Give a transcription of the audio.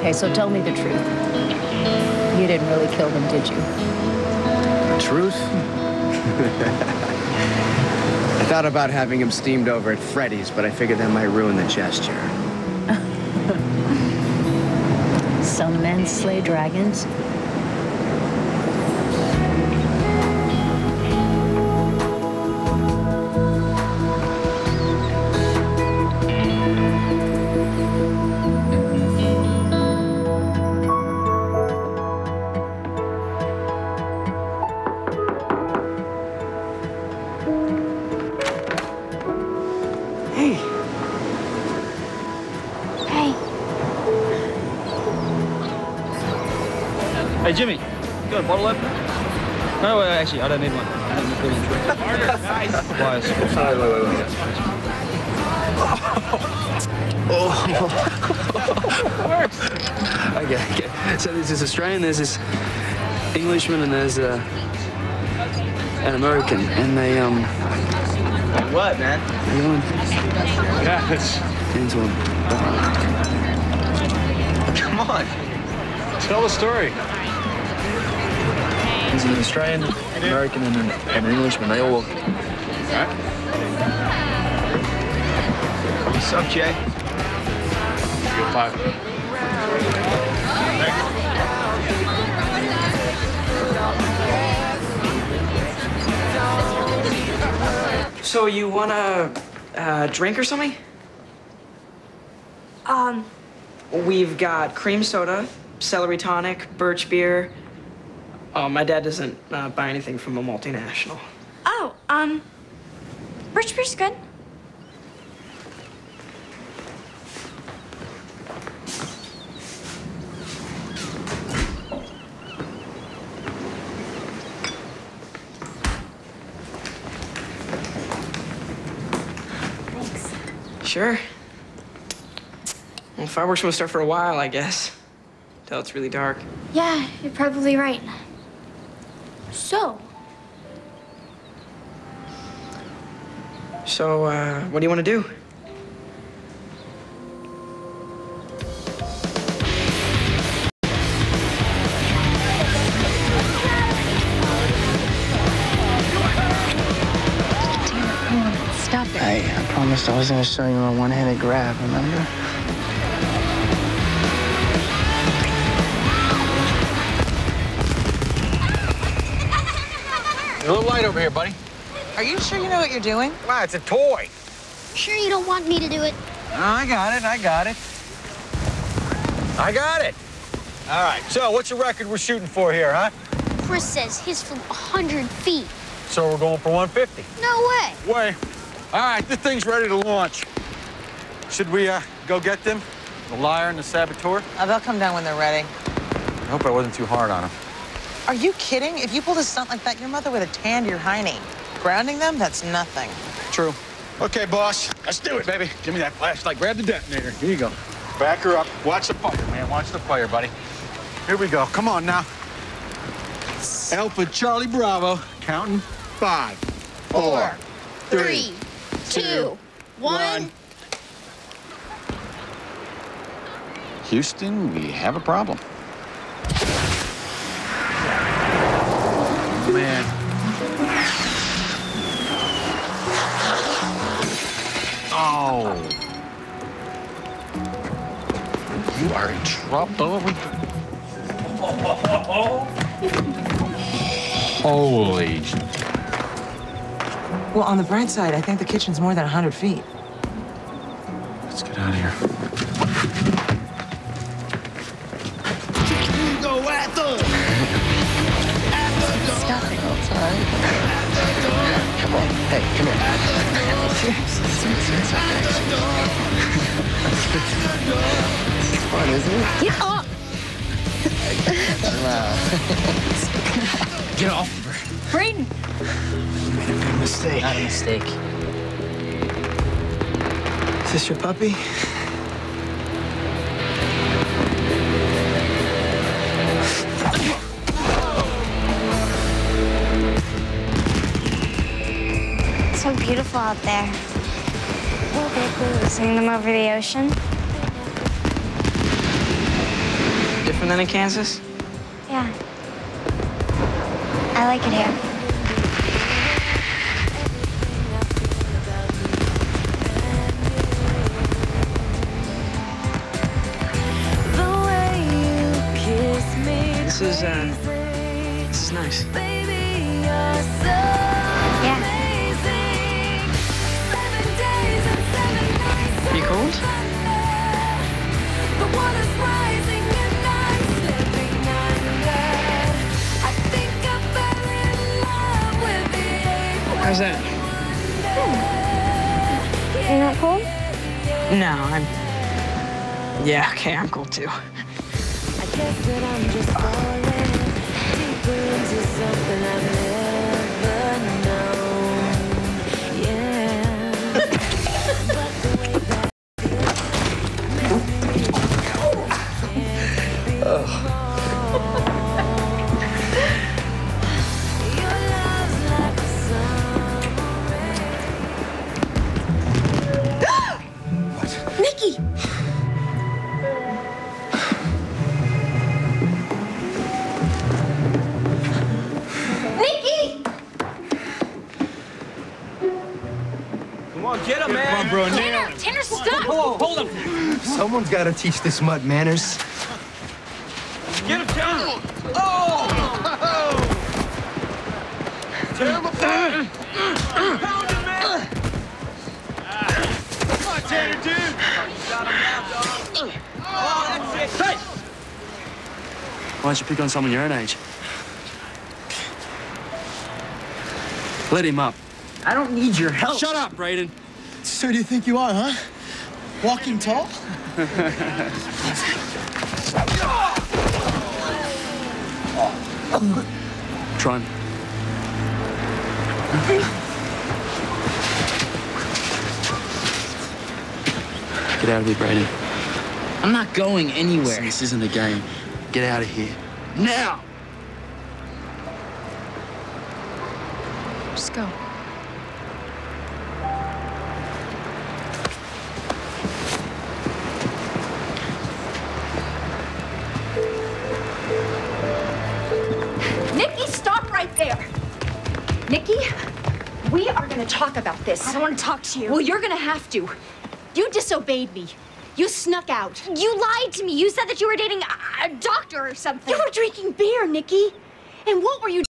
Okay, so tell me the truth. You didn't really kill them, did you? Truth? I thought about having him steamed over at Freddy's, but I figured that might ruin the gesture. Some men slay dragons. Hey, Jimmy, you got a bottle opener? No, actually, I don't need one. Nice. Works. Okay. So there's this Australian, there's this Englishman, and there's an American, and they What, man? They're going Yeah, it's... into a bar. Come on. Tell the story. There's an Australian, American, and an Englishman. They all walk. All right. What's up, Jay? Good five. So you want a drink or something? We've got cream soda, celery tonic, birch beer. Oh, my dad doesn't buy anything from a multinational. Oh, birch beer's good. Thanks. Sure. Well, fireworks won't start for a while, I guess. Till it's really dark. Yeah, you're probably right. So, what do you want to do? Stop it. Hey, I promised I was going to show you a one-handed grab, remember? You're a little light over here, buddy. Are you sure you know what you're doing? Wow, it's a toy. sure you don't want me to do it? Oh, I got it. I got it. All right, so what's the record we're shooting for here, huh? Chris says his from 100 feet. So we're going for 150. No way. Way. All right, this thing's ready to launch. Should we go get them? The liar and the saboteur? They'll come down when they're ready. I hope I wasn't too hard on them. Are you kidding? If you pulled a stunt like that, your mother would have tanned your hiney. Grounding them, that's nothing. True. Okay, boss, let's do it, baby. Give me that flashlight. Grab the detonator. Here you go. Back her up. Watch the fire, man. Watch the fire, buddy. Here we go. Come on now. Alpha Charlie Bravo. Counting 5, 4, 3, 2, 1. Houston, we have a problem. Man. Oh. You are in trouble. Holy. Well, on the bright side, I think the kitchen's more than 100 feet. Let's get out of here. Stop it. It's all right. Come on. Hey, come here. It's fun, isn't it? Get off! Wow. Get off of her. Brayden! You made a big mistake. Not a mistake. Is this your puppy? It's so beautiful out there. Seeing them over the ocean. Different than in Kansas? Yeah. I like it here. This is nice. Yeah. You cold? How's that? You're not cold? No, I'm... Yeah, okay, I'm cold too. I guess that I'm just falling deeper into something I've never known. Yeah. But the way that your love's like a summer. Nikki! Nikki! Come on, get him, man. Come on, bro. Nail Tanner! it. Tanner, stop! Hold him. Someone's got to teach this mutt manners. Get him, Tanner. Terrible play. Pound him, man. Come on, Tanner, dude. Oh, that's it. Hey! Why don't you pick on someone your own age? Let him up. I don't need your help. Shut up, Brayden. So do you think you are, huh? Walking tall? Try him. Get out of here, Brayden. I'm not going anywhere. This isn't a game. Get out of here. Now! Just go. Nikki, stop right there. Nikki, we are going to talk about this. I don't want to talk to you. Well, you're going to have to. You disobeyed me. You snuck out. You lied to me. You said that you were dating a doctor or something. You were drinking beer, Nikki. And what were you